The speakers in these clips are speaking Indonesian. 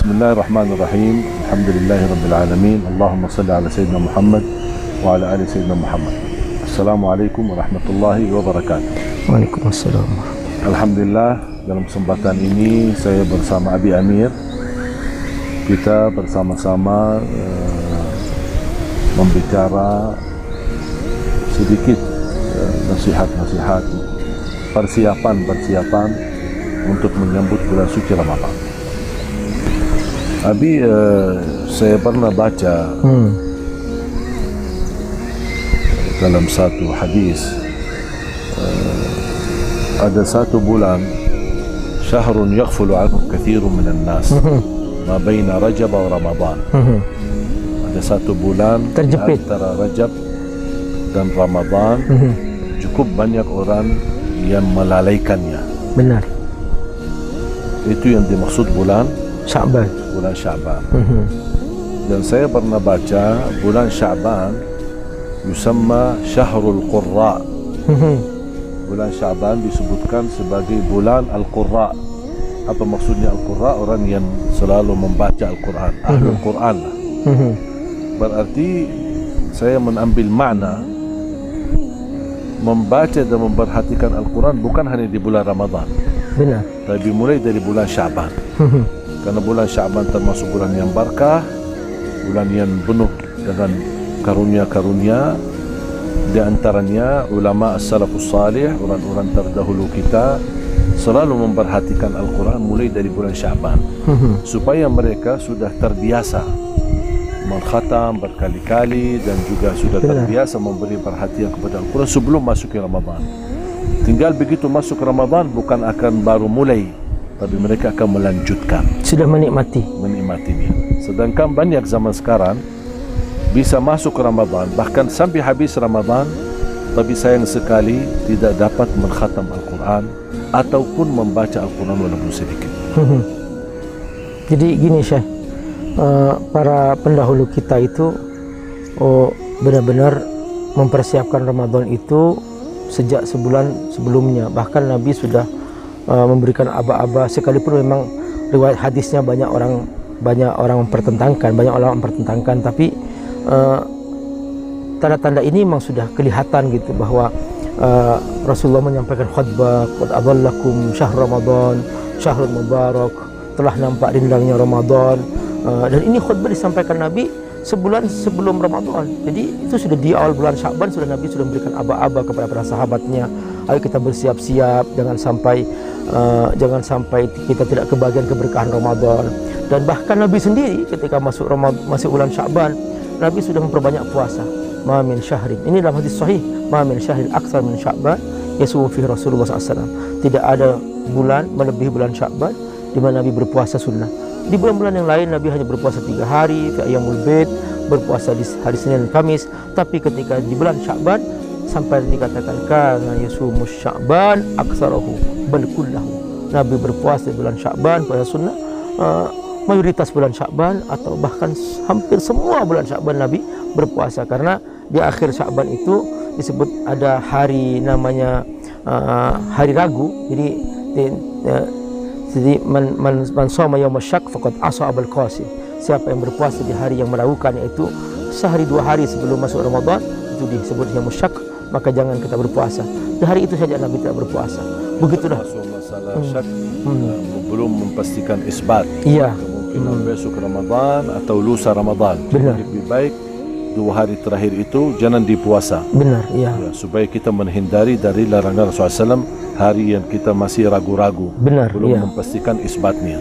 Bismillahirrahmanirrahim. Alhamdulillahirabbil alamin. Allahumma shalli ala sayyidina Muhammad wa ala ali sayyidina Muhammad. Assalamualaikum warahmatullahi wabarakatuh. Waalaikumsalam. Alhamdulillah, dalam kesempatan ini saya bersama Abi Amir. Kita bersama-sama membicara sedikit nasihat-nasihat persiapan untuk menyambut bulan suci Ramadan. Abi, saya pernah baca dalam satu hadis, ada satu bulan, syahrun yaghfulu anhu katsirun minan nas, ma baina Rajab wa Ramadan. Ada satu bulan terjepit antara Rajab dan Ramadan, cukup banyak orang yang melalaikannya. Benar. Itu yang dimaksud bulan Sya'ban. Bulan Sya'ban. Dan saya pernah baca bulan Sya'ban yusamma Syahrul Qurra. Bulan Sya'ban disebutkan sebagai bulan Al-Qurra. Apa maksudnya Al-Qurra? Orang yang selalu membaca Al-Quran, Ahlul Quran lah. Berarti saya mengambil makna membaca dan memperhatikan Al-Quran bukan hanya di bulan Ramadan. Benar. Tapi mulai dari bulan Sya'ban. Karena bulan Sya'ban termasuk bulan yang barakah, bulan yang penuh dengan karunia-karunia. Di antaranya ulama as-salafus salih, orang-orang terdahulu kita selalu memperhatikan Al-Quran mulai dari bulan Sya'ban, supaya mereka sudah terbiasa mengkhatam berkali-kali dan juga sudah terbiasa memberi perhatian kepada Al-Quran sebelum masuk ke Ramadan. Tinggal begitu masuk Ramadan bukan akan baru mulai, tapi mereka akan melanjutkan, sudah menikmatinya. Sedangkan banyak zaman sekarang bisa masuk Ramadan bahkan sampai habis Ramadan, tapi sayang sekali tidak dapat mengkhatam Al-Quran ataupun membaca Al-Quran walaupun sedikit. Jadi gini Syekh, para pendahulu kita itu benar-benar mempersiapkan Ramadan itu sejak sebulan sebelumnya. Bahkan Nabi sudah memberikan aba-aba, sekalipun memang riwayat hadisnya banyak orang mempertentangkan, banyak ulama mempertentangkan, tapi tanda-tanda ini memang sudah kelihatan gitu, bahwa Rasulullah menyampaikan khutbah, qad adhallakum syahr Ramadan syahrul mubarak, telah nampak rindangnya Ramadan, dan ini khutbah disampaikan Nabi sebulan sebelum Ramadan. Jadi itu sudah di awal bulan Sya'ban sudah Nabi sudah memberikan aba-aba kepada para sahabatnya, ayo kita bersiap-siap, jangan sampai kita tidak kebagian keberkahan Ramadan. Dan bahkan Nabi sendiri ketika masuk bulan Sya'ban, Nabi sudah memperbanyak puasa. Ma min syahrin, ini dalam hadis sahih, ma min syahrin aktsar min Sya'ban yasumu fihi Rasulullah SAW. Tidak ada bulan melebihi bulan Sya'ban di mana Nabi berpuasa sunnah. Di bulan-bulan yang lain Nabi hanya berpuasa 3 hari, fi ayyamul bid, berpuasa di hari Senin dan Kamis. Tapi ketika di bulan Sya'ban sampai dikatakan kana yasumus Sya'ban aktsarahu bal kullahu. Nabi berpuasa di bulan Sya'ban, puasa sunnah, mayoritas bulan Sya'ban atau bahkan hampir semua bulan Sya'ban Nabi berpuasa, karena di akhir Sya'ban itu disebut ada hari namanya hari Ragu. Jadi man shoma yaum asyak faqad asa Abul Qasim. Siapa yang berpuasa di hari yang meragukan, yaitu sehari 2 hari sebelum masuk Ramadan, itu disebut yaum asyak, maka jangan kita berpuasa. Di hari itu saja Nabi tidak berpuasa. Begitulah. Masalah syak belum memastikan isbat. Iya. Kemungkinan besok Ramadan atau lusa Ramadan. Benar. Lebih baik 2 hari terakhir itu jangan dipuasa. Benar, iya. Ya, supaya kita menghindari dari larangan Rasulullah SAW hari yang kita masih ragu-ragu, benar, belum memastikan isbatnya.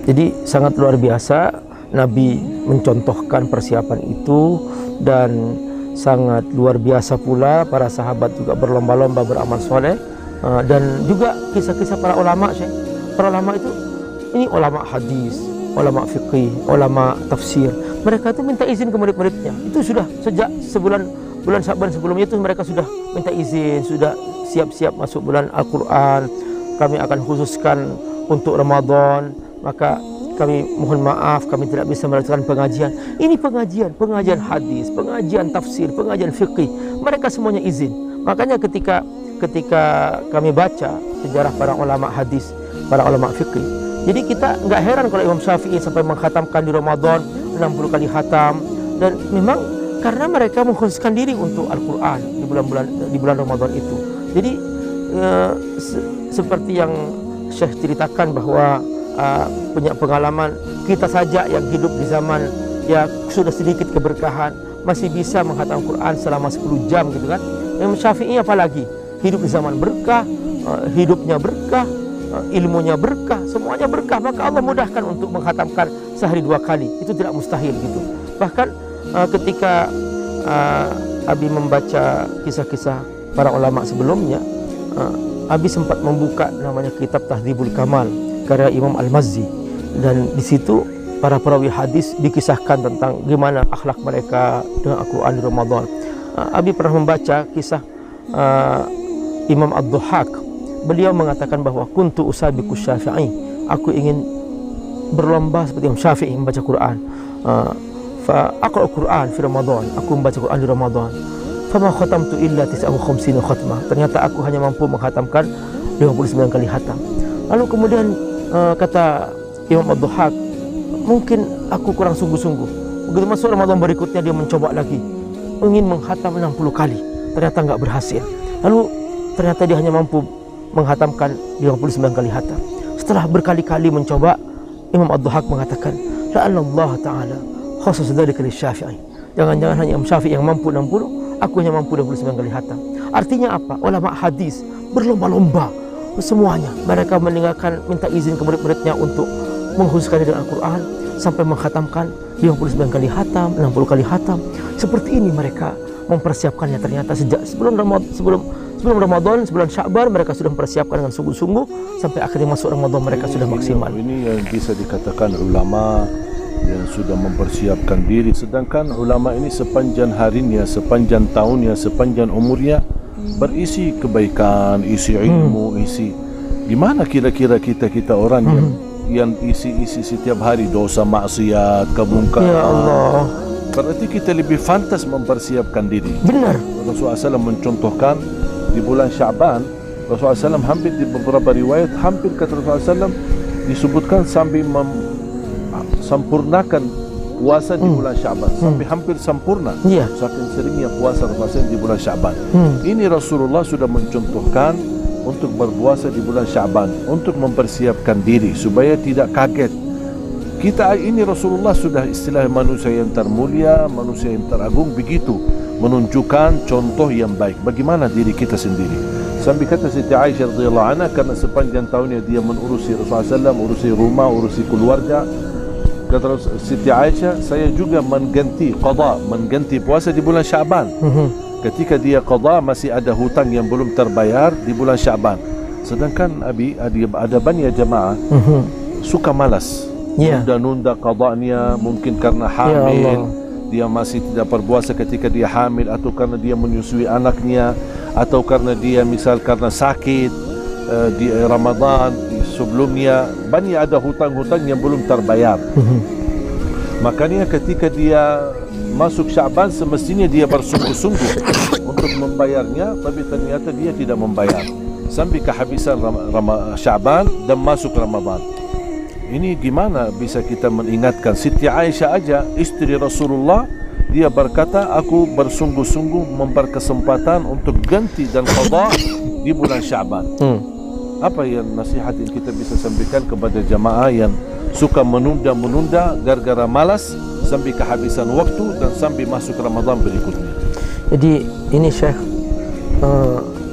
Jadi sangat luar biasa Nabi mencontohkan persiapan itu, dan sangat luar biasa pula para sahabat juga berlomba-lomba beramal soleh, dan juga kisah-kisah para ulama. Para ulama itu, ini ulama hadis, ulama fikih, ulama tafsir, mereka itu minta izin ke murid-muridnya. Itu sudah sejak bulan Sya'ban sebelumnya itu mereka sudah minta izin, sudah siap-siap masuk bulan Al-Quran, kami akan khususkan untuk Ramadan, maka kami mohon maaf kami tidak bisa melakukan pengajian. Ini pengajian hadis, pengajian tafsir, pengajian fikih, mereka semuanya izin. Makanya ketika kami baca sejarah para ulama hadis, para ulama fikih, Jadi kita nggak heran kalau Imam Syafi'i sampai mengkhatamkan di Ramadan 60 kali khatam, dan memang karena mereka mengkhususkan diri untuk Al-Quran di bulan Ramadan itu. Jadi seperti yang Syekh ceritakan bahwa punya pengalaman, kita saja yang hidup di zaman ya sudah sedikit keberkahan masih bisa menghatam Quran selama 10 jam gitu kan. Imam Syafi'i apalagi hidup di zaman berkah, hidupnya berkah, ilmunya berkah, semuanya berkah, maka Allah mudahkan untuk menghatamkan sehari 2 kali. Itu tidak mustahil gitu. Bahkan ketika Abi membaca kisah-kisah para ulama sebelumnya, Abi sempat membuka namanya kitab Tahdzibul Kamal karya Imam Al-Mazzi, dan di situ para perawi hadis dikisahkan tentang gimana akhlak mereka dengan Al-Quran di Ramadan. Abi pernah membaca kisah Imam Ad-Dhuhak. Beliau mengatakan bahwa kuntu usabiqu Syafi'i, aku ingin berlomba seperti Imam Syafi'i membaca Quran. Fa aqra'u Quran fi Ramadan, aku membaca Quran di Ramadan. Fama khatamtu illa 59 khatmah, ternyata aku hanya mampu menghatamkan 59 kali khatam. Lalu kemudian kata Imam Ad-Dhuhak, mungkin aku kurang sungguh-sungguh. Begitu masuk Ramadan berikutnya dia mencoba lagi, ingin menghatam 60 kali, ternyata enggak berhasil. Lalu ternyata dia hanya mampu menghatamkan 59 kali khatam. Setelah berkali-kali mencoba, Imam Ad-Dhuhak mengatakan, la'alla Allah Ta'ala khusus dzalika li Syafi'i. Jangan-jangan hanya Imam Syafi'i yang mampu 60, aku hanya mampu 29 kali khatam. Artinya apa? Ulama hadis berlomba-lomba semuanya. Mereka meninggalkan minta izin ke murid-muridnya untuk mengkhususkan dengan Al-Quran sampai menghatamkan 59 kali khatam, 60 kali khatam. Seperti ini mereka mempersiapkannya. Ternyata sejak sebelum Ramadan, sebulan Sya'ban mereka sudah mempersiapkan dengan sungguh-sungguh, sampai akhirnya masuk Ramadan mereka sudah maksimal. Ini yang bisa dikatakan ulama yang sudah mempersiapkan diri. Sedangkan ulama ini sepanjang harinya, sepanjang tahunnya, sepanjang umurnya berisi kebaikan, isi ilmu, isi. Gimana kira-kira kita orang yang isi setiap hari dosa, maksiat, kemungkaran? Ya Allah. Berarti kita lebih pantas mempersiapkan diri. Benar. Rasulullah SAW mencontohkan di bulan Sya'ban, Rasulullah SAW hampir di beberapa riwayat, hampir kata Rasulullah SAW disebutkan sambil sempurnakan puasa di bulan Sya'ban, sampai hampir sempurna. Saking seringnya puasa Rasulullah di bulan Sya'ban. Ini Rasulullah sudah mencontohkan untuk berpuasa di bulan Sya'ban, untuk mempersiapkan diri supaya tidak kaget. Kita ini Rasulullah sudah istilah manusia yang termulia, manusia yang teragung, begitu menunjukkan contoh yang baik. Bagaimana diri kita sendiri? Sampai kata Siti Aisyah radhiyallahu anha, karena sepanjang tahunnya dia mengurusi Rasulullah SAW, urusi rumah, urusi keluarga. Kata Siti Aisyah, saya juga mengganti puasa di bulan Sya'ban. Ketika dia qada masih ada hutang yang belum terbayar di bulan Sya'ban. Sedangkan ada banyak jemaah suka malas, nunda qadanya, mungkin karena hamil, dia masih tidak berpuasa ketika dia hamil, atau karena dia menyusui anaknya, atau karena dia misal karena sakit di Ramadan sebelumnya, banyak ada hutang-hutang yang belum terbayar. Makanya ketika dia masuk Sya'ban semestinya dia bersungguh-sungguh untuk membayarnya, tapi ternyata dia tidak membayar sampai kehabisan Sya'ban dan masuk Ramadan. Ini gimana bisa kita mengingatkan? Siti Aisyah aja, istri Rasulullah, dia berkata, aku bersungguh-sungguh memperkesempatan untuk ganti dan qada di bulan Sya'ban. Apa yang nasihat yang kita bisa sampaikan kepada jamaah yang suka menunda-menunda gara-gara malas sampai kehabisan waktu dan sampai masuk Ramadan berikutnya? Jadi ini Syekh,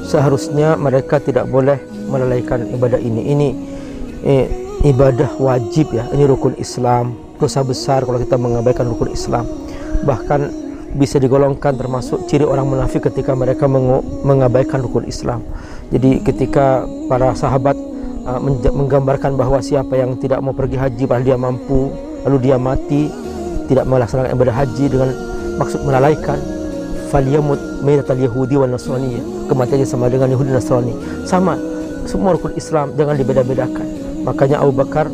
seharusnya mereka tidak boleh melalaikan ibadah ini. Ini ibadah wajib ya, ini rukun Islam. Dosa besar kalau kita mengabaikan rukun Islam. Bahkan bisa digolongkan termasuk ciri orang munafik ketika mereka mengabaikan rukun Islam. Jadi ketika para sahabat menggambarkan bahwa siapa yang tidak mau pergi haji padahal dia mampu, lalu dia mati tidak melaksanakan ibadah haji dengan maksud melalaikan, falyamut maitatal yahudi wal nasrani, kematiannya sama dengan Yahudi dan Nasrani. Sama semua rukun Islam, jangan dibeda-bedakan. Makanya Abu Bakar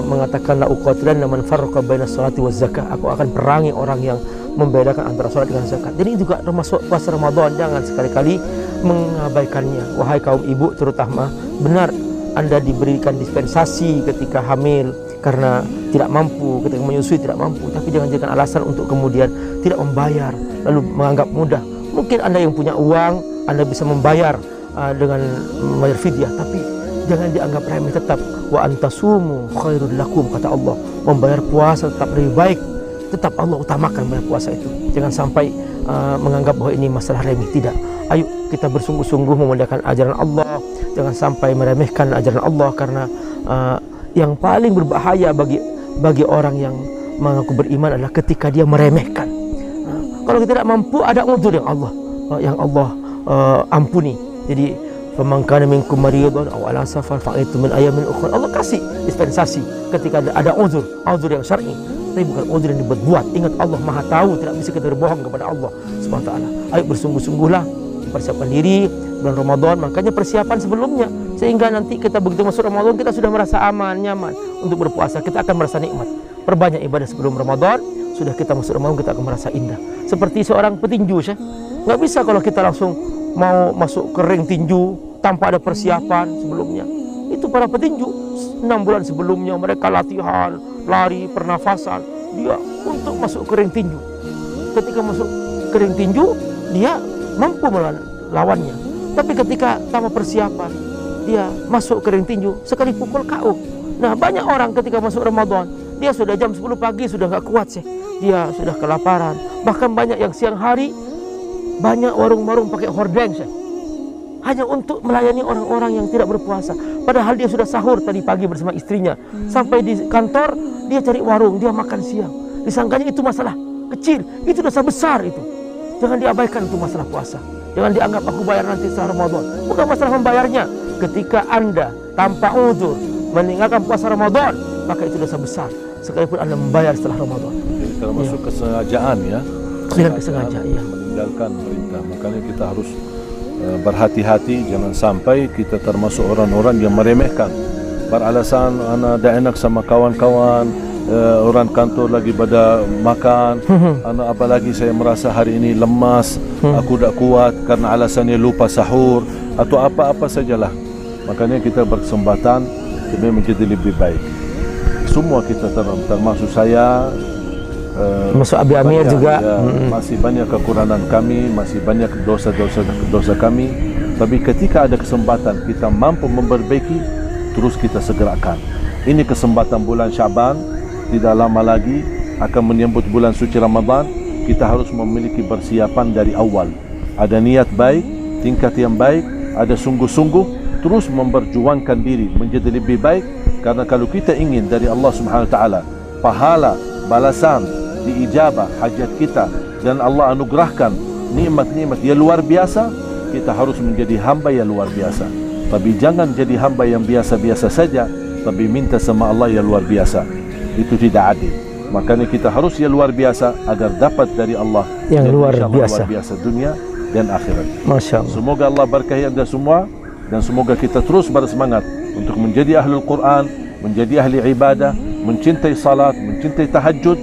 mengatakan, la uqatilanna man farraqa baina sholati waz zakah, aku akan perangi orang yang membedakan antara salat dengan zakat. Jadi juga termasuk puasa Ramadan, jangan sekali-kali mengabaikannya. Wahai kaum ibu terutama, benar Anda diberikan dispensasi ketika hamil karena tidak mampu, ketika menyusui tidak mampu, tapi jangan jadikan alasan untuk kemudian tidak membayar lalu menganggap mudah. Mungkin Anda yang punya uang, Anda bisa membayar dengan membayar fidyah, tapi jangan dianggap remeh. Tetap wa antasumu khairul lakum, kata Allah. Membayar puasa tetap lebih baik. Tetap Allah utamakan membayar puasa itu. Jangan sampai menganggap bahwa ini masalah remeh. Tidak. Ayo kita bersungguh-sungguh memuliakan ajaran Allah. Jangan sampai meremehkan ajaran Allah, karena yang paling berbahaya bagi orang yang mengaku beriman adalah ketika dia meremehkan. Kalau kita tidak mampu, ada uzur yang Allah ampuni. Jadi faman kana minkum maridan aw ala safar fa itu min ayamin ukhra. Allah kasih dispensasi ketika ada uzur yang syar'i, tapi bukan uzur yang dibuat-buat. Ingat, Allah Maha tahu, tidak bisa kita berbohong kepada Allah Subhanahu wa taala. Ayo bersungguh-sungguhlah mempersiapkan diri bulan Ramadan. Makanya persiapan sebelumnya, sehingga nanti kita begitu masuk Ramadan kita sudah merasa aman, nyaman untuk berpuasa. Kita akan merasa nikmat. Perbanyak ibadah sebelum Ramadan. Sudah kita masuk Ramadan kita akan merasa indah. Seperti seorang petinju, Syekh. Nggak bisa kalau kita langsung mau masuk ke ring tinju tanpa ada persiapan sebelumnya. Itu para petinju 6 bulan sebelumnya mereka latihan, lari, pernafasan, dia untuk masuk ke ring tinju. Ketika masuk ke ring tinju, dia mampu melawan lawannya. Tapi ketika tanpa persiapan, dia masuk ke ring tinju, sekali pukul KO. Nah, banyak orang ketika masuk Ramadan, dia sudah jam 10 pagi sudah nggak kuat sih. Dia sudah kelaparan. Bahkan banyak yang siang hari, banyak warung-warung pakai hordeng sih. Hanya untuk melayani orang-orang yang tidak berpuasa. Padahal dia sudah sahur tadi pagi bersama istrinya. Sampai di kantor, dia cari warung, dia makan siang. Disangkanya itu masalah kecil, itu dosa besar itu. Jangan diabaikan itu masalah puasa. Jangan dianggap aku bayar nanti setelah Ramadan. Bukan masalah membayarnya. Ketika Anda tanpa uzur meninggalkan puasa Ramadan, maka itu dosa besar. Sekalipun Anda membayar setelah Ramadan. Jadi termasuk kesengajaan ya. Dengan kesengajaan, ya. Meninggalkan perintah. Makanya kita harus berhati-hati, jangan sampai kita termasuk orang-orang yang meremehkan. Beralasan anak dah enak sama kawan-kawan, orang kantor lagi pada makan, anak apalagi saya merasa hari ini lemas, aku tak kuat karena alasannya lupa sahur atau apa-apa sajalah. Makanya kita berkesempatan demi menjadi lebih baik. Semua kita termasuk saya, masuk Abi Amir juga ya, masih banyak kekurangan kami, masih banyak dosa kami. Tapi ketika ada kesempatan kita mampu memperbaiki, terus kita segerakan. Ini kesempatan bulan Syaban, tidak lama lagi akan menyambut bulan suci Ramadan. Kita harus memiliki persiapan dari awal. Ada niat baik, tingkat yang baik, ada sungguh-sungguh, terus memperjuangkan diri menjadi lebih baik. Karena kalau kita ingin dari Allah Subhanahu wa taala pahala, balasan, diijabah hajat kita, dan Allah anugerahkan nikmat-nikmat yang luar biasa, kita harus menjadi hamba yang luar biasa. Tapi jangan jadi hamba yang biasa-biasa saja, tapi minta sama Allah yang luar biasa. Itu tidak adil. Makanya kita harus yang luar biasa agar dapat dari Allah yang luar biasa dunia dan akhirat. Masya Allah. Semoga Allah berkahi Anda semua, dan semoga kita terus bersemangat untuk menjadi ahlul Quran, menjadi ahli ibadah, mencintai salat, mencintai tahajud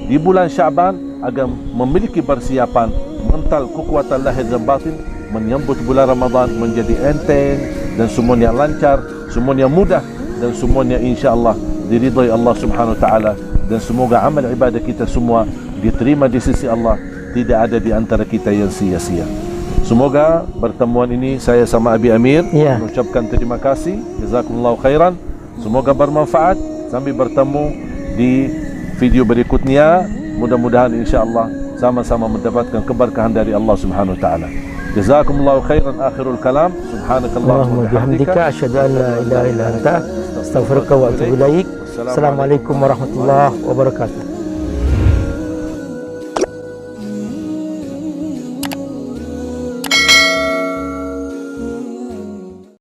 di bulan Syaban, agar memiliki persiapan mental, kekuatan lahir dan batin menyambut bulan Ramadan menjadi enteng dan semuanya lancar, semuanya mudah, dan semuanya insya-Allah diridhai Allah Subhanahu wa taala. Dan semoga amal ibadah kita semua diterima di sisi Allah, tidak ada di antara kita yang sia-sia. Semoga pertemuan ini saya sama Abi Amir mengucapkan terima kasih, jazakumullahu khairan. Semoga bermanfaat. Sampai bertemu di video berikutnya. Mudah-mudahan insya-Allah sama-sama mendapatkan keberkahan dari Allah Subhanahu wa taala. Jazakumullahu khairan. Akhirul kalam. Subhanakallahumma wa bihamdika asyhadu an la ilaha illa anta astaghfiruka wa atubu ilaik. Assalamualaikum warahmatullahi wabarakatuh.